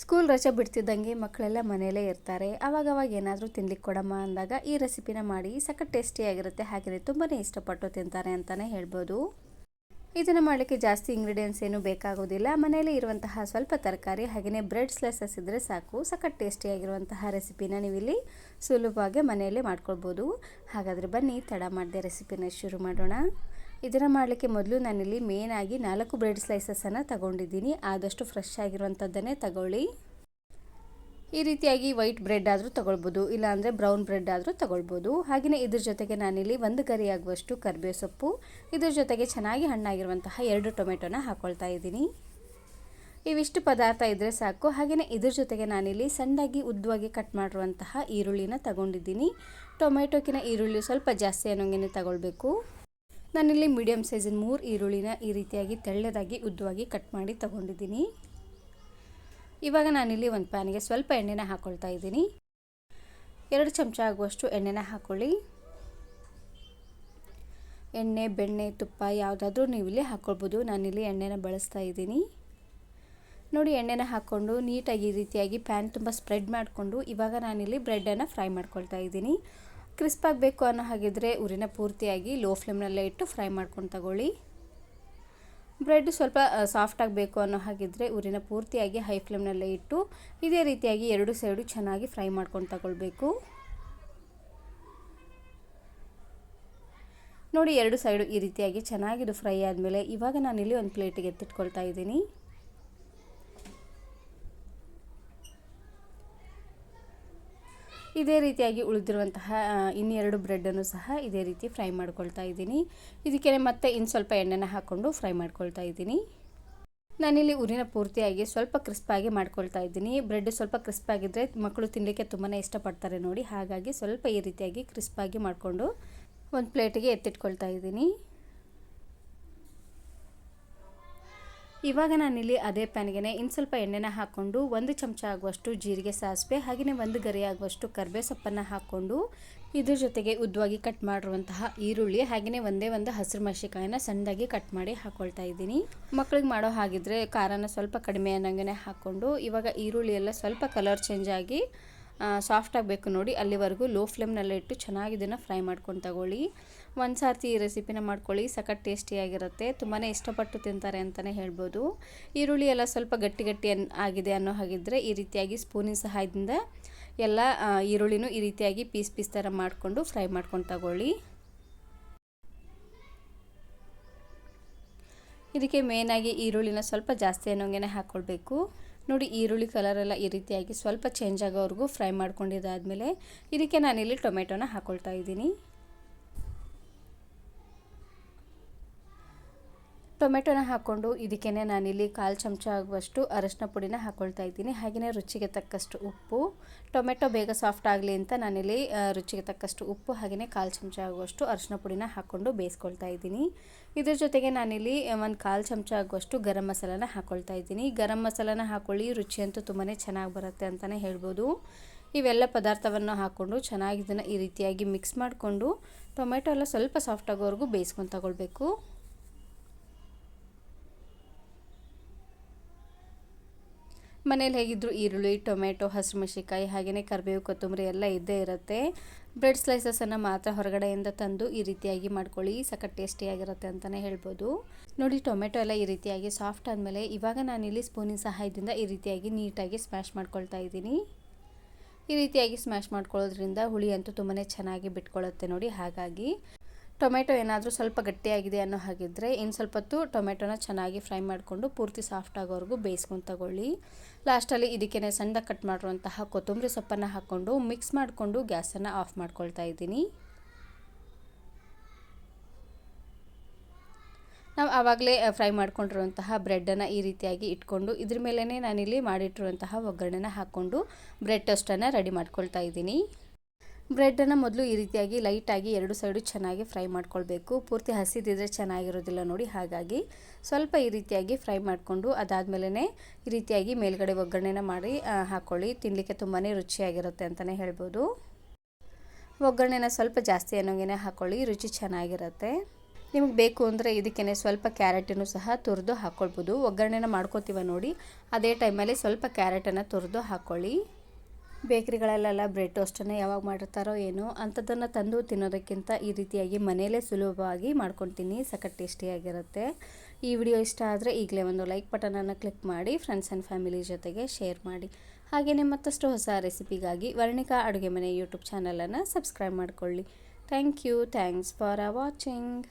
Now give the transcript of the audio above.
School ರಜೆ ಬಿಡ್ತಿದ್ದಂಗೆ ಮಕ್ಕಳೆಲ್ಲ ಮನೆಯಲ್ಲೇ ಇರ್ತಾರೆ. ಅವಾಗವಾಗ ಏನಾದರೂ ತಿನ್ಲಿಕ್ಕೆ ಕೊಡಮ್ಮ ಅಂದಾಗ ಈ ರೆಸಿಪಿನ ಮಾಡಿ ಸಖತ್ ಟೇಸ್ಟಿಯಾಗಿರುತ್ತೆ. ಹಾಗೆಯೇ ತುಂಬಾ ಇಷ್ಟಪಟ್ಟು ತಿಂತಾರೆ ಅಂತಲೇ ಹೇಳ್ಬೋದು. ಇದನ್ನು ಮಾಡಲಿಕ್ಕೆ ಜಾಸ್ತಿ ಇಂಗ್ರೀಡಿಯೆಂಟ್ಸ್ ಏನೂ ಬೇಕಾಗೋದಿಲ್ಲ. ಮನೆಯಲ್ಲೇ ಇರುವಂತಹ ಸ್ವಲ್ಪ ತರಕಾರಿ ಹಾಗೆಯೇ ಬ್ರೆಡ್ ಸ್ಲೈಸಸ್ ಇದ್ದರೆ ಸಾಕು. ಸಖತ್ ಟೇಸ್ಟಿಯಾಗಿರುವಂತಹ ರೆಸಿಪಿನ ನೀವಿಲ್ಲಿ ಸುಲಭವಾಗಿ ಮನೆಯಲ್ಲೇ ಮಾಡ್ಕೊಳ್ಬೋದು. ಹಾಗಾದರೆ ಬನ್ನಿ ತಡ ಮಾಡದೆ ರೆಸಿಪಿನ ಶುರು ಮಾಡೋಣ. ಇದನ್ನು ಮಾಡಲಿಕ್ಕೆ ಮೊದಲು ನಾನಿಲ್ಲಿ ಮೇನಾಗಿ 4 ಬ್ರೆಡ್ ಸ್ಲೈಸಸನ್ನು ತಗೊಂಡಿದ್ದೀನಿ. ಆದಷ್ಟು ಫ್ರೆಶ್ ಆಗಿರುವಂಥದ್ದನ್ನೇ ತಗೊಳ್ಳಿ. ಈ ರೀತಿಯಾಗಿ ವೈಟ್ ಬ್ರೆಡ್ ಆದರೂ ತಗೊಳ್ಬೋದು, ಇಲ್ಲಾಂದರೆ ಬ್ರೌನ್ ಬ್ರೆಡ್ ಆದರೂ ತಗೊಳ್ಬೋದು. ಹಾಗೆಯೇ ಇದ್ರ ಜೊತೆಗೆ ನಾನಿಲ್ಲಿ 1 ಗರಿ ಆಗುವಷ್ಟು ಕರಿಬೇವು ಸೊಪ್ಪು, ಇದ್ರ ಜೊತೆಗೆ ಚೆನ್ನಾಗಿ ಹಣ್ಣಾಗಿರುವಂತಹ 2 ಟೊಮೆಟೊನ ಹಾಕ್ಕೊಳ್ತಾ ಇದ್ದೀನಿ. ಇವಿಷ್ಟು ಪದಾರ್ಥ ಇದ್ದರೆ ಸಾಕು. ಹಾಗೆಯೇ ಇದ್ರ ಜೊತೆಗೆ ನಾನಿಲ್ಲಿ ಸಣ್ಣದಾಗಿ ಉದ್ದವಾಗಿ ಕಟ್ ಮಾಡಿರುವಂತಹ ಈರುಳ್ಳಿನ ತಗೊಂಡಿದ್ದೀನಿ. ಟೊಮೆಟೊಕಿನ ಈರುಳ್ಳಿ ಸ್ವಲ್ಪ ಜಾಸ್ತಿ ಅನ್ನೋಂಗೆ ತಗೊಳ್ಬೇಕು. ನಾನಿಲ್ಲಿ ಮೀಡಿಯಮ್ ಸೈಜಿನ 3 ಈರುಳ್ಳಿನ ಈ ರೀತಿಯಾಗಿ ತೆಳ್ಳದಾಗಿ ಉದ್ದವಾಗಿ ಕಟ್ ಮಾಡಿ ತಗೊಂಡಿದ್ದೀನಿ. ಇವಾಗ ನಾನಿಲ್ಲಿ ಒಂದು ಪ್ಯಾನಿಗೆ ಸ್ವಲ್ಪ ಎಣ್ಣೆನ ಹಾಕ್ಕೊಳ್ತಾ ಇದ್ದೀನಿ. 2 ಚಮಚ ಆಗುವಷ್ಟು ಎಣ್ಣೆನ ಹಾಕ್ಕೊಳ್ಳಿ. ಎಣ್ಣೆ, ಬೆಣ್ಣೆ, ತುಪ್ಪ ಯಾವುದಾದ್ರೂ ನೀವಿಲ್ಲಿ ಹಾಕ್ಕೊಳ್ಬೋದು. ನಾನಿಲ್ಲಿ ಎಣ್ಣೆನ ಬಳಸ್ತಾ ಇದ್ದೀನಿ. ನೋಡಿ, ಎಣ್ಣೆನ ಹಾಕ್ಕೊಂಡು ನೀಟಾಗಿ ಈ ರೀತಿಯಾಗಿ ಪ್ಯಾನ್ ತುಂಬ ಸ್ಪ್ರೆಡ್ ಮಾಡಿಕೊಂಡು ಇವಾಗ ನಾನಿಲ್ಲಿ ಬ್ರೆಡ್ಡನ್ನು ಫ್ರೈ ಮಾಡ್ಕೊಳ್ತಾ ಇದ್ದೀನಿ. ಕ್ರಿಸ್ಪ್ ಆಗಬೇಕು ಅನ್ನೋ ಹಾಗಿದ್ರೆ ಉರಿನ ಪೂರ್ತಿಯಾಗಿ ಲೋ ಫ್ಲೇಮ್ನಲ್ಲೇ ಇಟ್ಟು ಫ್ರೈ ಮಾಡ್ಕೊಂಡು ತಗೊಳ್ಳಿ. ಬ್ರೆಡ್ ಸ್ವಲ್ಪ ಸಾಫ್ಟ್ ಆಗಬೇಕು ಅನ್ನೋ ಹಾಗಿದ್ರೆ ಉರಿನ ಪೂರ್ತಿಯಾಗಿ ಹೈ ಫ್ಲೇಮ್ನಲ್ಲೇ ಇಟ್ಟು ಇದೇ ರೀತಿಯಾಗಿ 2 ಸೈಡು ಚೆನ್ನಾಗಿ ಫ್ರೈ ಮಾಡ್ಕೊಂಡು ತಗೊಳ್ಬೇಕು. ನೋಡಿ, 2 ಸೈಡು ಈ ರೀತಿಯಾಗಿ ಚೆನ್ನಾಗಿದು ಫ್ರೈ ಆದಮೇಲೆ ಇವಾಗ ನಾನಿಲ್ಲಿ ಒಂದು ಪ್ಲೇಟಿಗೆ ಎತ್ತಿಟ್ಕೊಳ್ತಾ ಇದ್ದೀನಿ. ಇದೇ ರೀತಿಯಾಗಿ ಉಳಿದಿರುವಂತಹ ಇನ್ನೆರಡು ಬ್ರೆಡ್ಡನ್ನು ಸಹ ಇದೇ ರೀತಿ ಫ್ರೈ ಮಾಡ್ಕೊಳ್ತಾ ಇದ್ದೀನಿ. ಇದಕ್ಕೆ ಮತ್ತೆ ಇನ್ನು ಸ್ವಲ್ಪ ಎಣ್ಣೆನ ಹಾಕ್ಕೊಂಡು ಫ್ರೈ ಮಾಡ್ಕೊಳ್ತಾ ಇದ್ದೀನಿ. ನಾನಿಲ್ಲಿ ಉರಿನ ಪೂರ್ತಿಯಾಗಿ ಸ್ವಲ್ಪ ಕ್ರಿಸ್ಪಾಗಿ ಮಾಡ್ಕೊಳ್ತಾ ಇದ್ದೀನಿ. ಬ್ರೆಡ್ ಸ್ವಲ್ಪ ಕ್ರಿಸ್ಪ್ ಆಗಿದ್ದರೆ ಮಕ್ಕಳು ತಿನ್ನಲಿಕ್ಕೆ ತುಂಬಾ ಇಷ್ಟಪಡ್ತಾರೆ ನೋಡಿ. ಹಾಗಾಗಿ ಸ್ವಲ್ಪ ಈ ರೀತಿಯಾಗಿ ಕ್ರಿಸ್ಪಾಗಿ ಮಾಡಿಕೊಂಡು ಒಂದು ಪ್ಲೇಟಿಗೆ ಎತ್ತಿಟ್ಕೊಳ್ತಾ ಇದ್ದೀನಿ. ಇವಾಗ ನಾನಿಲ್ಲಿ ಅದೇ ಪ್ಯಾನ್ಗೆ ಇನ್ನು ಸ್ವಲ್ಪ ಎಣ್ಣೆನ ಹಾಕ್ಕೊಂಡು 1 ಚಮಚ ಆಗುವಷ್ಟು ಜೀರಿಗೆ, ಸಾಸಿವೆ ಹಾಗೆಯೇ 1 ಗರಿ ಆಗುವಷ್ಟು ಕರಿಬೇವು ಸೊಪ್ಪನ್ನು ಹಾಕ್ಕೊಂಡು ಇದ್ರ ಜೊತೆಗೆ ಉದ್ದವಾಗಿ ಕಟ್ ಮಾಡಿರುವಂತಹ ಈರುಳ್ಳಿ ಹಾಗೆಯೇ ಒಂದೇ ಒಂದು ಹಸಿರು ಮೆಣಸಿನಕಾಯಿನ ಸಣ್ಣದಾಗಿ ಕಟ್ ಮಾಡಿ ಹಾಕ್ಕೊಳ್ತಾ ಇದ್ದೀನಿ. ಮಕ್ಕಳಿಗೆ ಮಾಡೋ ಹಾಗಿದ್ರೆ ಖಾರನ ಸ್ವಲ್ಪ ಕಡಿಮೆ ಅನ್ನಂಗೆ ಹಾಕ್ಕೊಂಡು ಇವಾಗ ಈರುಳ್ಳಿ ಎಲ್ಲ ಸ್ವಲ್ಪ ಕಲರ್ ಚೇಂಜ್ ಆಗಿ ಸಾಫ್ಟ್ ಆಗಬೇಕು ನೋಡಿ, ಅಲ್ಲಿವರೆಗೂ ಲೋ ಫ್ಲೇಮ್ನಲ್ಲೇ ಇಟ್ಟು ಚೆನ್ನಾಗಿ ಇದನ್ನು ಫ್ರೈ ಮಾಡ್ಕೊಂಡು ತಗೊಳ್ಳಿ. ಒಂದು ಸಾರ್ತಿ ಈ ರೆಸಿಪಿನ ಮಾಡ್ಕೊಳ್ಳಿ, ಸಖತ್ ಟೇಸ್ಟಿಯಾಗಿರುತ್ತೆ. ತುಂಬಾ ಇಷ್ಟಪಟ್ಟು ತಿಂತಾರೆ ಅಂತಲೇ ಹೇಳ್ಬೋದು. ಈರುಳ್ಳಿ ಎಲ್ಲ ಸ್ವಲ್ಪ ಗಟ್ಟಿ ಆಗಿದೆ ಅನ್ನೋ ಹಾಗಿದ್ರೆ ಈ ರೀತಿಯಾಗಿ ಸ್ಪೂನಿನ ಸಹಾಯದಿಂದ ಎಲ್ಲ ಈರುಳ್ಳಿನೂ ಈ ರೀತಿಯಾಗಿ ಪೀಸ್ ಥರ ಮಾಡಿಕೊಂಡು ಫ್ರೈ ಮಾಡ್ಕೊಂಡು ತಗೊಳ್ಳಿ. ಇದಕ್ಕೆ ಮೇನಾಗಿ ಈರುಳ್ಳಿನ ಸ್ವಲ್ಪ ಜಾಸ್ತಿ ಅನ್ನೋಂಗೆ ಹಾಕ್ಕೊಳ್ಬೇಕು. ನೋಡಿ, ಈರುಳ್ಳಿ ಕಲರೆಲ್ಲ ಈ ರೀತಿಯಾಗಿ ಸ್ವಲ್ಪ ಚೇಂಜ್ ಆಗೋವರೆಗೂ ಫ್ರೈ ಮಾಡ್ಕೊಂಡಿದ್ದಾದಮೇಲೆ ಇದಕ್ಕೆ ನಾನಿಲ್ಲಿ ಟೊಮೆಟೊನ ಹಾಕ್ಕೊಳ್ತಾ ಇದ್ದೀನಿ. ಟೊಮೆಟೊನ ಹಾಕ್ಕೊಂಡು ಇದಕ್ಕೆ ನಾನಿಲ್ಲಿ 1/4 ಚಮಚ ಆಗುವಷ್ಟು ಅರಶಿನ ಪುಡಿನ ಹಾಕ್ಕೊಳ್ತಾ ಇದ್ದೀನಿ. ಹಾಗೆಯೇ ರುಚಿಗೆ ತಕ್ಕಷ್ಟು ಉಪ್ಪು. ಟೊಮೆಟೊ ಬೇಗ ಸಾಫ್ಟ್ ಆಗಲಿ ಅಂತ ನಾನಿಲ್ಲಿ ರುಚಿಗೆ ತಕ್ಕಷ್ಟು ಉಪ್ಪು ಹಾಗೆಯೇ 1/4 ಚಮಚ ಆಗುವಷ್ಟು ಅರಶಿನ ಪುಡಿನ ಹಾಕ್ಕೊಂಡು ಬೇಯಿಸ್ಕೊಳ್ತಾ ಇದ್ದೀನಿ. ಇದ್ರ ಜೊತೆಗೆ ನಾನಿಲ್ಲಿ 1/4 ಚಮಚ ಆಗುವಷ್ಟು ಗರಂ ಮಸಾಲಾನ ಹಾಕ್ಕೊಳ್ತಾ ಇದ್ದೀನಿ. ಗರಂ ಮಸಾಲಾನ ಹಾಕ್ಕೊಳ್ಳಿ, ರುಚಿ ಅಂತೂ ತುಂಬಾ ಚೆನ್ನಾಗಿ ಬರುತ್ತೆ ಅಂತಲೇ ಹೇಳ್ಬೋದು. ಇವೆಲ್ಲ ಪದಾರ್ಥವನ್ನು ಹಾಕ್ಕೊಂಡು ಚೆನ್ನಾಗಿ ಇದನ್ನು ಈ ರೀತಿಯಾಗಿ ಮಿಕ್ಸ್ ಮಾಡಿಕೊಂಡು ಟೊಮೆಟೊ ಎಲ್ಲ ಸ್ವಲ್ಪ ಸಾಫ್ಟ್ ಆಗೋವರೆಗೂ ಬೇಯಿಸ್ಕೊಂಡು ತಗೊಳ್ಬೇಕು. ಮನೇಲಿ ಹೇಗಿದ್ದರೂ ಈರುಳ್ಳಿ, ಟೊಮೆಟೊ, ಹಸಿರು ಮೆಣಸಿನಕಾಯಿ ಹಾಗೆಯೇ ಕರಿಬೇವು, ಕೊತ್ತಂಬರಿ ಎಲ್ಲ ಇದ್ದೇ ಇರುತ್ತೆ. ಬ್ರೆಡ್ ಸ್ಲೈಸಸನ್ನು ಮಾತ್ರ ಹೊರಗಡೆಯಿಂದ ತಂದು ಈ ರೀತಿಯಾಗಿ ಮಾಡ್ಕೊಳ್ಳಿ, ಸಖತ್ ಟೇಸ್ಟಿಯಾಗಿರುತ್ತೆ ಅಂತಲೇ ಹೇಳ್ಬೋದು. ನೋಡಿ, ಟೊಮೆಟೊ ಎಲ್ಲ ಈ ರೀತಿಯಾಗಿ ಸಾಫ್ಟ್ ಆದಮೇಲೆ ಇವಾಗ ನಾನಿಲ್ಲಿ ಸ್ಪೂನಿನ ಸಹಾಯದಿಂದ ಈ ರೀತಿಯಾಗಿ ನೀಟಾಗಿ ಸ್ಮ್ಯಾಶ್ ಮಾಡ್ಕೊಳ್ತಾ ಇದ್ದೀನಿ. ಈ ರೀತಿಯಾಗಿ ಸ್ಮ್ಯಾಶ್ ಮಾಡ್ಕೊಳ್ಳೋದ್ರಿಂದ ಹುಳಿ ಅಂತೂ ತುಂಬಾ ಚೆನ್ನಾಗಿ ಬಿಟ್ಕೊಳ್ಳುತ್ತೆ ನೋಡಿ. ಹಾಗಾಗಿ ಟೊಮೆಟೊ ಏನಾದರೂ ಸ್ವಲ್ಪ ಗಟ್ಟಿಯಾಗಿದೆ ಅನ್ನೋ ಹಾಗಿದ್ರೆ ಇನ್ನು ಸ್ವಲ್ಪ ಹೊತ್ತು ಟೊಮೆಟೊನ ಚೆನ್ನಾಗಿ ಫ್ರೈ ಮಾಡಿಕೊಂಡು ಪೂರ್ತಿ ಸಾಫ್ಟ್ ಆಗೋವರೆಗೂ ಬೇಯಿಸ್ಕೊಂಡು ತಗೊಳ್ಳಿ. ಲಾಸ್ಟಲ್ಲಿ ಇದಕ್ಕೆ ಸಣ್ಣದಾಗಿ ಕಟ್ ಮಾಡಿರುವಂತಹ ಕೊತ್ತಂಬರಿ ಸೊಪ್ಪನ್ನು ಹಾಕ್ಕೊಂಡು ಮಿಕ್ಸ್ ಮಾಡಿಕೊಂಡು ಗ್ಯಾಸನ್ನು ಆಫ್ ಮಾಡ್ಕೊಳ್ತಾ ಇದ್ದೀನಿ. ನಾವು ಆವಾಗಲೇ ಫ್ರೈ ಮಾಡ್ಕೊಂಡಿರುವಂತಹ ಬ್ರೆಡ್ಡನ್ನು ಈ ರೀತಿಯಾಗಿ ಇಟ್ಕೊಂಡು ಇದ್ರ ಮೇಲೇ ನಾನಿಲ್ಲಿ ಮಾಡಿಟ್ಟಿರುವಂತಹ ಒಗ್ಗರಣೆನ ಹಾಕ್ಕೊಂಡು ಬ್ರೆಡ್ ಟೋಸ್ಟನ್ನು ರೆಡಿ ಮಾಡ್ಕೊಳ್ತಾ ಇದ್ದೀನಿ. ಬ್ರೆಡ್ಡನ್ನು ಮೊದಲು ಈ ರೀತಿಯಾಗಿ ಲೈಟಾಗಿ 2 ಸೈಡು ಚೆನ್ನಾಗಿ ಫ್ರೈ ಮಾಡ್ಕೊಳ್ಬೇಕು. ಪೂರ್ತಿ ಹಸಿದಿದ್ರೆ ಚೆನ್ನಾಗಿರೋದಿಲ್ಲ ನೋಡಿ. ಹಾಗಾಗಿ ಸ್ವಲ್ಪ ಈ ರೀತಿಯಾಗಿ ಫ್ರೈ ಮಾಡಿಕೊಂಡು ಅದಾದಮೇಲೆ ಈ ರೀತಿಯಾಗಿ ಮೇಲ್ಗಡೆ ಒಗ್ಗರಣೆನ ಮಾಡಿ ಹಾಕ್ಕೊಳ್ಳಿ. ತಿನ್ನಲಿಕ್ಕೆ ತುಂಬಾ ರುಚಿಯಾಗಿರುತ್ತೆ ಅಂತಲೇ ಹೇಳ್ಬೋದು. ಒಗ್ಗರಣೆನ ಸ್ವಲ್ಪ ಜಾಸ್ತಿ ಅನ್ನೋಂಗೆ ಹಾಕ್ಕೊಳ್ಳಿ, ರುಚಿ ಚೆನ್ನಾಗಿರುತ್ತೆ. ನಿಮಗೆ ಬೇಕು ಅಂದರೆ ಇದಕ್ಕೇ ಸ್ವಲ್ಪ ಕ್ಯಾರೆಟನ್ನು ಸಹ ತುರಿದು ಹಾಕ್ಕೊಳ್ಬೋದು. ಒಗ್ಗರಣೆನ ಮಾಡ್ಕೋತೀವ ನೋಡಿ, ಅದೇ ಟೈಮಲ್ಲಿ ಸ್ವಲ್ಪ ಕ್ಯಾರೆಟನ್ನು ತುರಿದು ಹಾಕ್ಕೊಳ್ಳಿ. ಬೇಕ್ರಿಗಳಲ್ಲೆಲ್ಲ ಬ್ರೆಡ್ ಟೋಸ್ಟನ್ನು ಯಾವಾಗ ಮಾಡಿರ್ತಾರೋ ಏನೋ, ಅಂಥದ್ದನ್ನು ತಂದು ತಿನ್ನೋದಕ್ಕಿಂತ ಈ ರೀತಿಯಾಗಿ ಮನೆಯಲ್ಲೇ ಸುಲಭವಾಗಿ ಮಾಡ್ಕೊತೀನಿ. ಸಖತ್ ಟೇಸ್ಟಿಯಾಗಿರುತ್ತೆ. ಈ ವಿಡಿಯೋ ಇಷ್ಟ ಆದರೆ ಈಗಲೇ ಒಂದು ಲೈಕ್ ಬಟನನ್ನು ಕ್ಲಿಕ್ ಮಾಡಿ ಫ್ರೆಂಡ್ಸ್ ಆ್ಯಂಡ್ ಫ್ಯಾಮಿಲಿ ಜೊತೆಗೆ ಶೇರ್ ಮಾಡಿ. ಹಾಗೆಯೇ ಮತ್ತಷ್ಟು ಹೊಸ ರೆಸಿಪಿಗಾಗಿ ವರ್ಣಿಕಾ ಅಡುಗೆ ಮನೆ ಯೂಟ್ಯೂಬ್ ಚಾನಲನ್ನು ಸಬ್ಸ್ಕ್ರೈಬ್ ಮಾಡಿಕೊಳ್ಳಿ. Thank you. Thanks for watching.